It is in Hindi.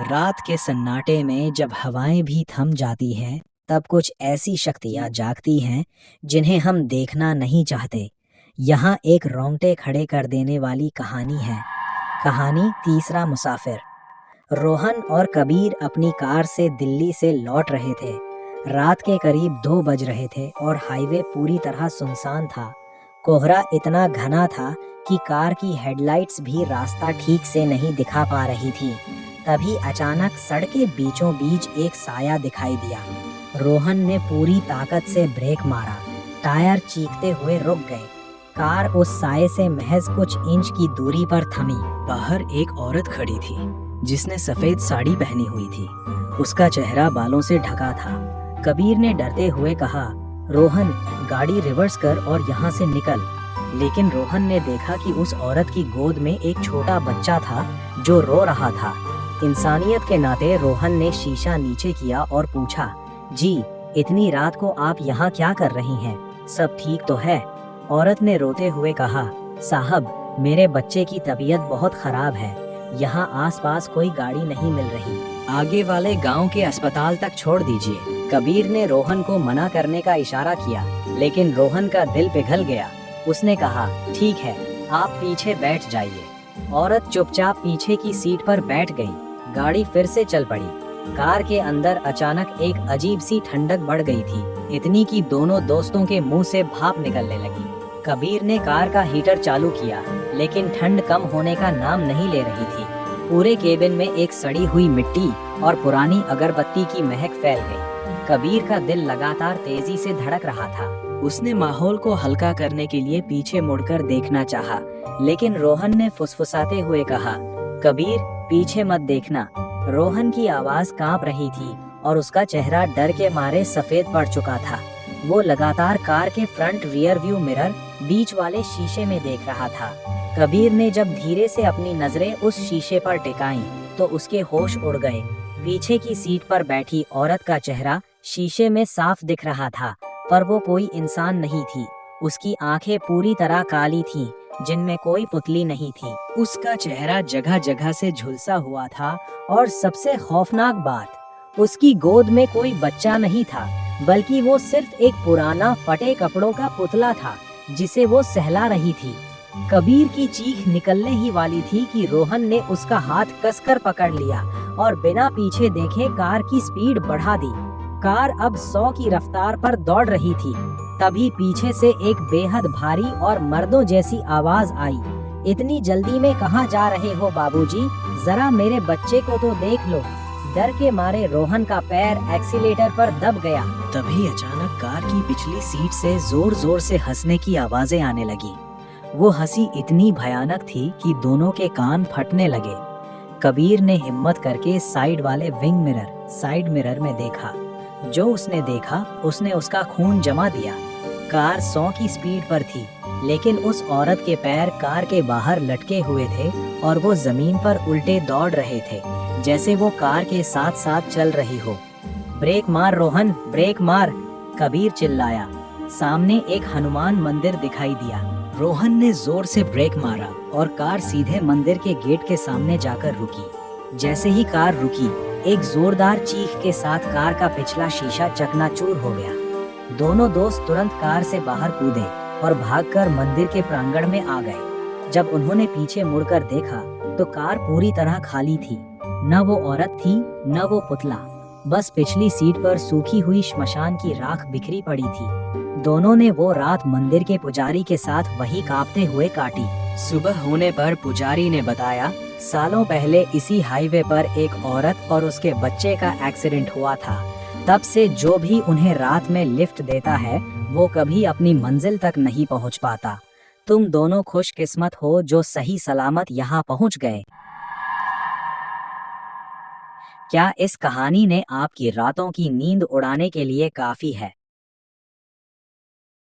रात के सन्नाटे में जब हवाएं भी थम जाती हैं, तब कुछ ऐसी शक्तियां जागती हैं जिन्हें हम देखना नहीं चाहते। यहाँ एक रोंगटे खड़े कर देने वाली कहानी है। कहानी तीसरा मुसाफिर। रोहन और कबीर अपनी कार से दिल्ली से लौट रहे थे। रात के करीब 2 बज रहे थे और हाईवे पूरी तरह सुनसान था। कोहरा इतना घना था कि कार की हेडलाइट्स भी रास्ता ठीक से नहीं दिखा पा रही थी। तभी अचानक सड़क के बीचों बीच एक साया दिखाई दिया। रोहन ने पूरी ताकत से ब्रेक मारा। टायर चीखते हुए रुक गए। कार उस साये से महज कुछ इंच की दूरी पर थमी। बाहर एक औरत खड़ी थी जिसने सफेद साड़ी पहनी हुई थी। उसका चेहरा बालों से ढका था। कबीर ने डरते हुए कहा, रोहन, गाड़ी रिवर्स कर और यहाँ से निकल। लेकिन रोहन ने देखा कि उस औरत की गोद में एक छोटा बच्चा था जो रो रहा था। इंसानियत के नाते रोहन ने शीशा नीचे किया और पूछा, जी, इतनी रात को आप यहाँ क्या कर रही हैं? सब ठीक तो है? औरत ने रोते हुए कहा, साहब, मेरे बच्चे की तबीयत बहुत खराब है। यहाँ आसपास कोई गाड़ी नहीं मिल रही। आगे वाले गांव के अस्पताल तक छोड़ दीजिए। कबीर ने रोहन को मना करने का इशारा किया, लेकिन रोहन का दिल पिघल गया। उसने कहा, ठीक है, आप पीछे बैठ जाइए। औरत चुपचाप पीछे की सीट पर बैठ गई। गाड़ी फिर से चल पड़ी। कार के अंदर अचानक एक अजीब सी ठंडक बढ़ गई थी, इतनी कि दोनों दोस्तों के मुंह से भाप निकलने लगी। कबीर ने कार का हीटर चालू किया, लेकिन ठंड कम होने का नाम नहीं ले रही थी। पूरे केबिन में एक सड़ी हुई मिट्टी और पुरानी अगरबत्ती की महक फैल गई। कबीर का दिल लगातार तेजी से धड़क रहा था। उसने माहौल को हल्का करने के लिए पीछे मुड़कर देखना चाहा, लेकिन रोहन ने फुसफुसाते हुए कहा, कबीर, पीछे मत देखना। रोहन की आवाज कांप रही थी और उसका चेहरा डर के मारे सफेद पड़ चुका था। वो लगातार कार के फ्रंट रियर व्यू मिरर बीच वाले शीशे में देख रहा था। कबीर ने जब धीरे से अपनी नजरें उस शीशे पर टिकाईं, तो उसके होश उड़ गए। पीछे की सीट पर बैठी औरत का चेहरा शीशे में साफ दिख रहा था, पर वो कोई इंसान नहीं थी। उसकी आंखें पूरी तरह काली थीं, जिनमें कोई पुतली नहीं थी। उसका चेहरा जगह जगह से झुलसा हुआ था और सबसे खौफनाक बात, उसकी गोद में कोई बच्चा नहीं था, बल्कि वो सिर्फ एक पुराना फटे कपड़ों का पुतला था जिसे वो सहला रही थी। कबीर की चीख निकलने ही वाली थी कि रोहन ने उसका हाथ कसकर पकड़ लिया और बिना पीछे देखे कार की स्पीड बढ़ा दी। कार अब 100 की रफ्तार पर दौड़ रही थी। तभी पीछे से एक बेहद भारी और मर्दों जैसी आवाज आई, इतनी जल्दी में कहाँ जा रहे हो बाबूजी? जरा मेरे बच्चे को तो देख लो। डर के मारे रोहन का पैर एक्सीलेटर पर दब गया। तभी अचानक कार की पिछली सीट से जोर जोर से हंसने की आवाजें आने लगी। वो हंसी इतनी भयानक थी कि दोनों के कान फटने लगे। कबीर ने हिम्मत करके साइड मिरर में देखा। जो उसने देखा, उसने उसका खून जमा दिया। कार 100 की स्पीड पर थी, लेकिन उस औरत के पैर कार के बाहर लटके हुए थे और वो जमीन पर उल्टे दौड़ रहे थे, जैसे वो कार के साथ साथ चल रही हो। ब्रेक मार रोहन, ब्रेक मार, कबीर चिल्लाया। सामने एक हनुमान मंदिर दिखाई दिया। रोहन ने जोर से ब्रेक मारा और कार सीधे मंदिर के गेट के सामने जाकर रुकी। जैसे ही कार रुकी, एक जोरदार चीख के साथ कार का पिछला शीशा चकनाचूर हो गया। दोनों दोस्त तुरंत कार से बाहर कूदे और भागकर मंदिर के प्रांगण में आ गए। जब उन्होंने पीछे मुड़कर देखा, तो कार पूरी तरह खाली थी। न वो औरत थी, न वो पुतला। बस पिछली सीट पर सूखी हुई श्मशान की राख बिखरी पड़ी थी। दोनों ने वो रात मंदिर के पुजारी के साथ वही कांपते हुए काटी। सुबह होने पर पुजारी ने बताया, सालों पहले इसी हाईवे पर एक औरत और उसके बच्चे का एक्सीडेंट हुआ था। तब से जो भी उन्हें रात में लिफ्ट देता है, वो कभी अपनी मंजिल तक नहीं पहुंच पाता। तुम दोनों खुशकिस्मत हो जो सही सलामत यहाँ पहुंच गए। क्या इस कहानी ने आपकी रातों की नींद उड़ाने के लिए काफी है?